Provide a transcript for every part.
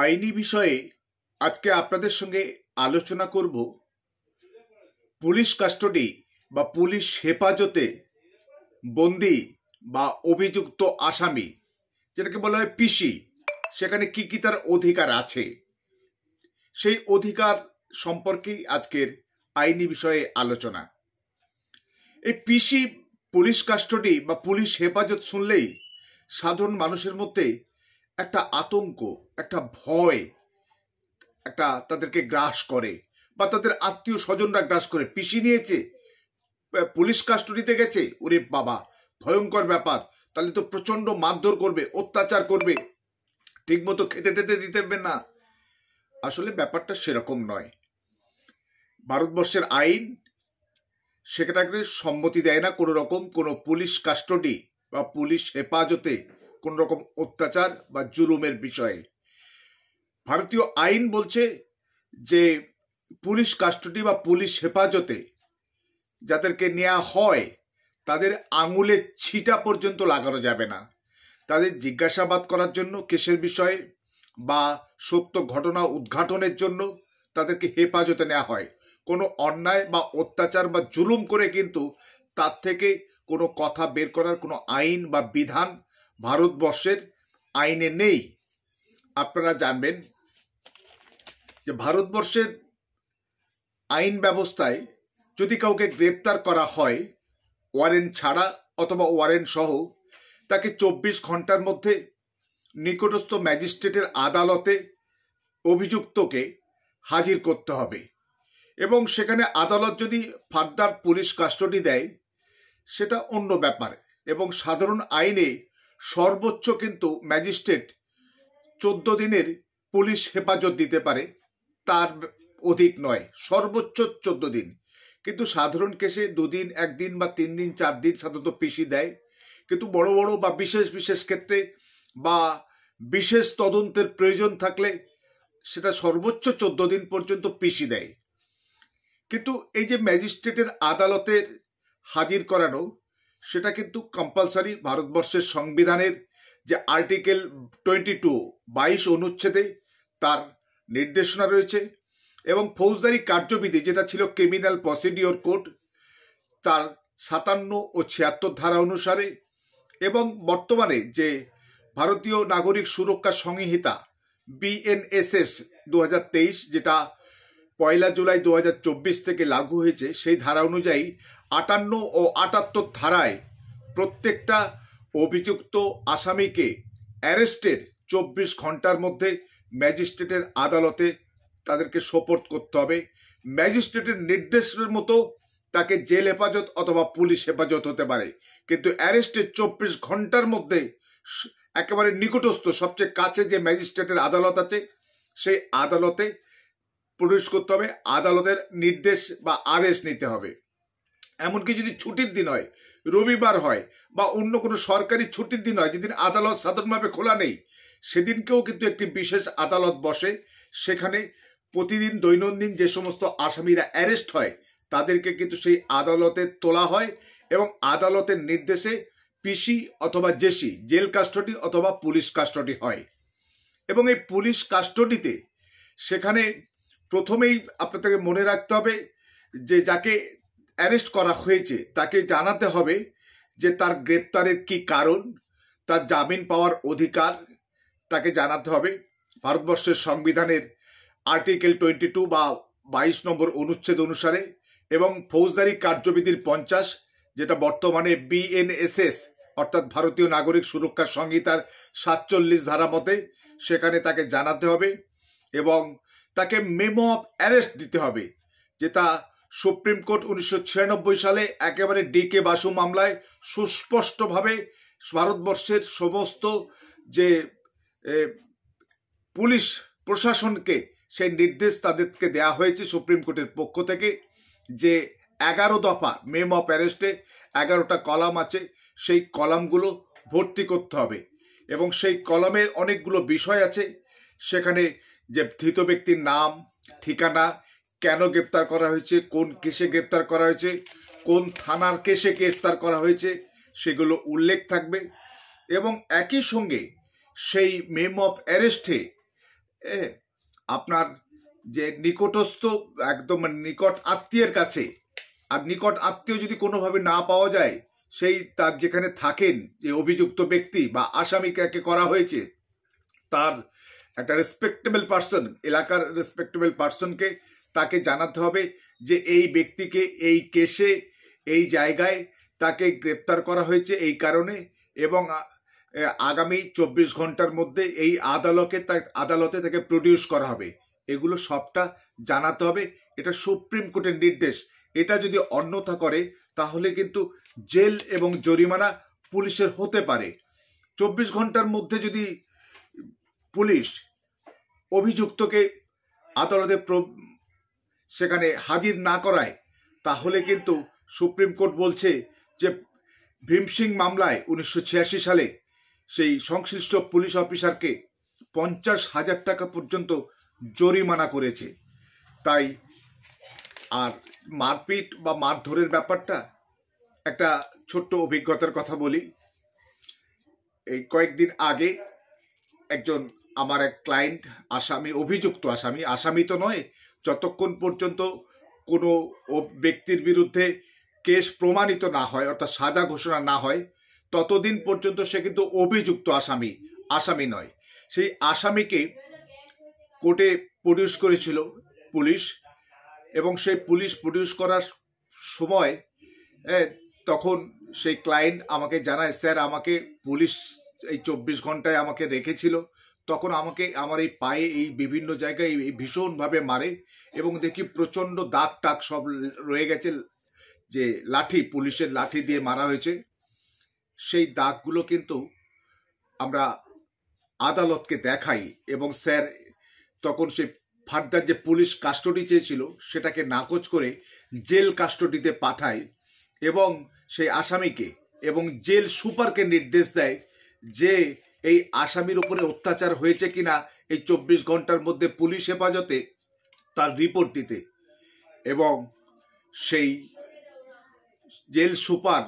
আইনি বিষয়ে আজকে আপনাদের সঙ্গে আলোচনা করব পুলিশ কাস্টডি বা পুলিশ হেফাজতে বন্দি বা অভিযুক্ত আসামি, যেটাকে বলা হয় পিসি, সেখানে কি কি তার অধিকার আছে, সেই অধিকার সম্পর্কেই আজকের আইনি বিষয়ে আলোচনা। এই পিসি, পুলিশ কাস্টডি বা পুলিশ হেফাজত শুনলেই সাধারণ মানুষের মধ্যে একটা আতঙ্ক, একটা ভয়, একটা তাদেরকে গ্রাস করে বা তাদের আত্মীয় স্বজনরা গ্রাস করে। পিসি নিয়েছে, পুলিশ কাস্টডিতে গেছে, ওরে বাবা ভয়ঙ্কর ব্যাপার, তাহলে তো প্রচন্ড মারধর করবে, অত্যাচার করবে, ঠিকমতো খেতে টেতে দিতে পারবে না। আসলে ব্যাপারটা সেরকম নয়। ভারতবর্ষের আইন সেটাকে সম্মতি দেয় না কোনো রকম কোনো পুলিশ কাস্টডি বা পুলিশ হেফাজতে কোন রকম অত্যাচার বা জুলুমের বিষয়ে। ভারতীয় আইন বলছে যে পুলিশ কাস্টডি বা পুলিশ হেফাজতে যাদেরকে নেওয়া হয় তাদের আঙুলের ছিটা পর্যন্ত লাগানো যাবে না। তাদের জিজ্ঞাসাবাদ করার জন্য কেসের বিষয়ে বা সত্য ঘটনা উদ্ঘাটনের জন্য তাদেরকে হেফাজতে নেওয়া হয়। কোনো অন্যায় বা অত্যাচার বা জুলুম করে কিন্তু তার থেকে কোনো কথা বের করার কোনো আইন বা বিধান ভারতবর্ষের আইনে নেই। আপনারা জানবেন যে ভারতবর্ষের আইন ব্যবস্থায় যদি কাউকে গ্রেপ্তার করা হয় ওয়ারেন্ট ছাড়া অথবা ওয়ারেন্ট সহ, তাকে 24 ঘন্টার মধ্যে নিকটস্থ ম্যাজিস্ট্রেটের আদালতে অভিযুক্তকে হাজির করতে হবে এবং সেখানে আদালত যদি ফার্দার পুলিশ কাস্টডি দেয় সেটা অন্য ব্যাপার। এবং সাধারণ আইনে সর্বোচ্চ কিন্তু ম্যাজিস্ট্রেট 14 দিনের পুলিশ হেফাজত দিতে পারে, তার অধিক নয়, সর্বোচ্চ 14 দিন। কিন্তু সাধারণ কেসে 2 দিন, 1 দিন বা 3 দিন, 4 দিন সাধারণত পিসি দেয়। কিন্তু বড় বড় বা বিশেষ বিশেষ ক্ষেত্রে বা বিশেষ তদন্তের প্রয়োজন থাকলে সেটা সর্বোচ্চ 14 দিন পর্যন্ত পিসি দেয়। কিন্তু এই যে ম্যাজিস্ট্রেটের আদালতের হাজির করানো, সেটা কিন্তু কম্পালসারি। ভারতবর্ষের সংবিধানের যে আর্টিকেল 22 অনুচ্ছেদে তার নির্দেশনা রয়েছে এবং ফৌজদারি কার্যবিধি যেটা ছিল ক্রিমিনাল প্রসিডিওর কোড তার 57 ও 76 ধারা অনুসারে এবং বর্তমানে যে ভারতীয় নাগরিক সুরক্ষা সংহিতা BNSS 2023 যেটা 1 জুলাই 2024 থেকে লাগু হয়েছে, সেই ধারা অনুযায়ী 58 ও 78 ধারায় প্রত্যেকটা অভিযুক্ত আসামিকে অ্যারেস্টের 24 ঘন্টার মধ্যে ম্যাজিস্ট্রেটের আদালতে তাদেরকে সোপর্দ করতে হবে। ম্যাজিস্ট্রেটের নির্দেশের মতো তাকে জেল হেফাজত অথবা পুলিশ হেফাজত হতে পারে, কিন্তু অ্যারেস্টের 24 ঘন্টার মধ্যে একেবারে নিকটস্থ সবচেয়ে কাছে যে ম্যাজিস্ট্রেটের আদালত আছে সেই আদালতে প্রবেশ করতে হবে, আদালতের নির্দেশ বা আদেশ নিতে হবে। এমনকি যদি ছুটির দিন হয়, রবিবার হয় বা অন্য কোনো সরকারি ছুটির দিন হয়, যেদিন আদালত সাধারণভাবে খোলা নেই, সেদিনকেও কিন্তু একটি বিশেষ আদালত বসে। সেখানে প্রতিদিন দৈনন্দিন যে সমস্ত আসামিরা অ্যারেস্ট হয় তাদেরকে কিন্তু সেই আদালতে তোলা হয় এবং আদালতের নির্দেশে পিসি অথবা জেসি, জেল কাস্টডি অথবা পুলিশ কাস্টডি হয়। এবং এই পুলিশ কাস্টডিতে সেখানে প্রথমেই আপনাদেরকে মনে রাখতে হবে যে যাকে অ্যারেস্ট করা হয়েছে তাকে জানাতে হবে যে তার গ্রেপ্তারের কি কারণ, তার জামিন পাওয়ার অধিকার তাকে জানাতে হবে ভারতবর্ষের সংবিধানের আর্টিকেল 22 বা 22 নম্বর অনুচ্ছেদ অনুসারে এবং ফৌজদারি কার্যবিধির 50 যেটা বর্তমানে BNSS অর্থাৎ ভারতীয় নাগরিক সুরক্ষা সংহিতার 47 ধারা মতে সেখানে তাকে জানাতে হবে এবং তাকে মেমো অফ অ্যারেস্ট দিতে হবে, যেটা সুপ্রিম কোর্ট 1996 সালে একেবারে DK বাসু মামলায় সুস্পষ্টভাবে ভারতবর্ষের সমস্ত যে পুলিশ প্রশাসনকে সেই নির্দেশ তাদেরকে দেয়া হয়েছে সুপ্রিম কোর্টের পক্ষ থেকে যে 11 দফা মেমো অফ অ্যারেস্টে 11টা কলাম আছে, সেই কলামগুলো ভর্তি করতে হবে এবং সেই কলামের অনেকগুলো বিষয় আছে। সেখানে যে ধৃত ব্যক্তির নাম, ঠিকানা, কেন গ্রেপ্তার করা হয়েছে, কোন কেসে গ্রেপ্তার করা হয়েছে, কোন থানার কেসে গ্রেপ্তার করা হয়েছে সেগুলো উল্লেখ থাকবে এবং একই সঙ্গে সেই মেমো অফ অ্যারেস্টে আপনার যে নিকটস্থ একদম নিকট আত্মীয়ের কাছে, আর নিকট আত্মীয় যদি কোনোভাবে না পাওয়া যায়, সেই তার যেখানে থাকেন যে অভিযুক্ত ব্যক্তি বা আসামিকে করা হয়েছে, তার একটা রেসপেক্টেবল পার্সন, এলাকার রেসপেক্টেবল পার্সনকে তাকে জানাতে হবে যে এই ব্যক্তিকে এই কেসে এই জায়গায় তাকে গ্রেপ্তার করা হয়েছে এই কারণে, এবং আগামী 24 ঘন্টার মধ্যে এই আদালতে তাকে প্রডিউস করা হবে। এগুলো সবটা জানাতে হবে। এটা সুপ্রিম কোর্টের নির্দেশ। এটা যদি অন্যথা করে তাহলে কিন্তু জেল এবং জরিমানা পুলিশের হতে পারে। 24 ঘন্টার মধ্যে যদি পুলিশ অভিযুক্তকে আদালতে সেখানে হাজির না করায়, তাহলে কিন্তু সুপ্রিম কোর্ট বলছে যে ভীমসিং মামলায় 1986 সালে সেই সংশ্লিষ্ট পুলিশ অফিসারকে 50,000 টাকা পর্যন্ত জরিমানা করেছে। তাই আর মারপিট বা মারধরের ব্যাপারটা, একটা ছোট্ট অভিজ্ঞতার কথা বলি। এই কয়েকদিন আগে একজন আমার এক ক্লায়েন্ট, আসামি, অভিযুক্ত আসামি তো নয়, যতক্ষণ পর্যন্ত কোনো ব্যক্তির বিরুদ্ধে কেস প্রমাণিত না হয়, অর্থাৎ সাজা ঘোষণা না হয়, ততদিন পর্যন্ত সে কিন্তু অভিযুক্ত আসামি নয়। সেই আসামিকে কোর্টে প্রডিউস করেছিল পুলিশ, এবং সেই পুলিশ প্রডিউস করার সময় তখন সেই ক্লায়েন্ট আমাকে জানায়, স্যার আমাকে পুলিশ এই 24 ঘন্টায় আমাকে রেখেছিল, তখন আমাকে আমার এই পায়ে এই বিভিন্ন জায়গায় ভীষণভাবে মারে, এবং দেখি প্রচণ্ড দাগ টাগ সব রয়ে গেছে, যে লাঠি, পুলিশের লাঠি দিয়ে মারা হয়েছে। সেই দাগগুলো কিন্তু আমরা আদালতকে দেখাই, এবং স্যার তখন সে ফার্দার যে পুলিশ কাস্টডি চেয়েছিল সেটাকে নাকচ করে জেল কাস্টডিতে পাঠায়, এবং সেই আসামিকে এবং জেল সুপারকে নির্দেশ দেয় যে এই আসামির উপরে অত্যাচার হয়েছে কিনা এই 24 ঘন্টার মধ্যে পুলিশ হেফাজতে তার রিপোর্ট দিতে। এবং সেই জেল সুপার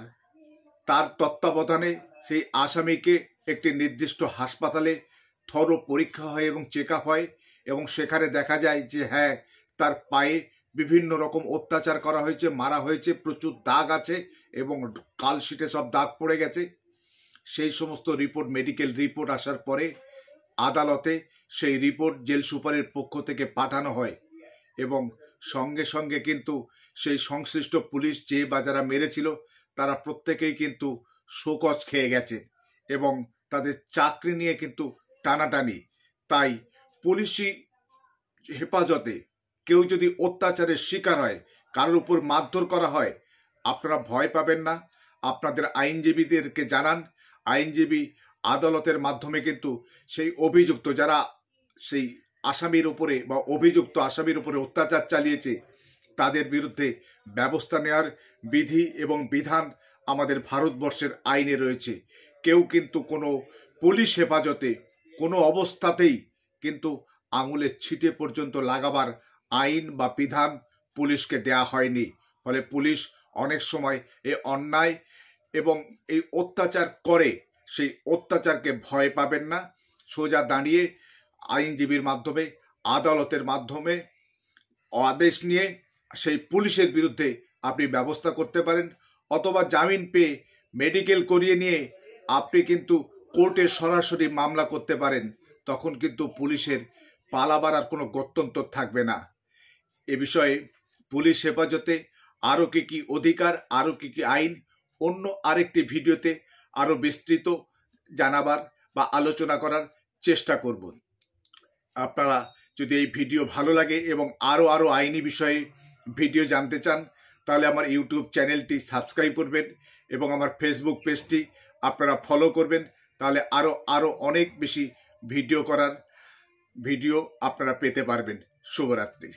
তার তত্ত্বাবধানে সেই আসামিকে একটি নির্দিষ্ট হাসপাতালে থরো পরীক্ষা হয় এবং চেক আপ হয়, এবং সেখানে দেখা যায় যে হ্যাঁ, তার পায়ে বিভিন্ন রকম অত্যাচার করা হয়েছে, মারা হয়েছে, প্রচুর দাগ আছে, এবং কালশিটে সব দাগ পড়ে গেছে। সেই সমস্ত রিপোর্ট, মেডিকেল রিপোর্ট আসার পরে আদালতে সেই রিপোর্ট জেল সুপারের পক্ষ থেকে পাঠানো হয়, এবং সঙ্গে সঙ্গে কিন্তু সেই সংশ্লিষ্ট পুলিশ যে বা যারা মেরেছিল তারা প্রত্যেকেই কিন্তু শোকজ খেয়ে গেছে, এবং তাদের চাকরি নিয়ে কিন্তু টানাটানি। তাই পুলিশি হেফাজতে কেউ যদি অত্যাচারের শিকার হয়, কারোর উপর মারধর করা হয়, আপনারা ভয় পাবেন না, আপনাদের আইনজীবীদেরকে জানান। আইনজীবী আদালতের মাধ্যমে কিন্তু সেই অভিযুক্ত, যারা সেই আসামির উপরে বা অভিযুক্ত আসামির উপরে অত্যাচার চালিয়েছে, তাদের বিরুদ্ধে ব্যবস্থা নেওয়ার বিধি এবং বিধান আমাদের ভারতবর্ষের আইনে রয়েছে। কেউ কিন্তু কোনো পুলিশ হেফাজতে কোনো অবস্থাতেই কিন্তু আঙুলের ছিটে পর্যন্ত লাগাবার আইন বা বিধান পুলিশকে দেয়া হয়নি। ফলে পুলিশ অনেক সময় এই অন্যায় এবং এই অত্যাচার করে, সেই অত্যাচারকে ভয় পাবেন না। সোজা দাঁড়িয়ে আইনজীবীর মাধ্যমে, আদালতের মাধ্যমে আদেশ নিয়ে সেই পুলিশের বিরুদ্ধে আপনি ব্যবস্থা করতে পারেন, অথবা জামিন পেয়ে মেডিকেল করিয়ে নিয়ে আপনি কিন্তু কোর্টে সরাসরি মামলা করতে পারেন। তখন কিন্তু পুলিশের পালাবার আর কোনো গত্যন্তর থাকবে না। এ বিষয়ে পুলিশ হেফাজতে আরও কি অধিকার, আরও কি আইন, অন্য আরেকটি ভিডিওতে আরও বিস্তৃত জানাবার বা আলোচনা করার চেষ্টা করব। আপনারা যদি এই ভিডিও ভালো লাগে এবং আরও আইনি বিষয়ে ভিডিও জানতে চান, তাহলে আমার ইউটিউব চ্যানেলটি সাবস্ক্রাইব করবেন এবং আমার ফেসবুক পেজটি আপনারা ফলো করবেন। তাহলে আরও অনেক বেশি ভিডিও আপনারা পেতে পারবেন। শুভরাত্রি।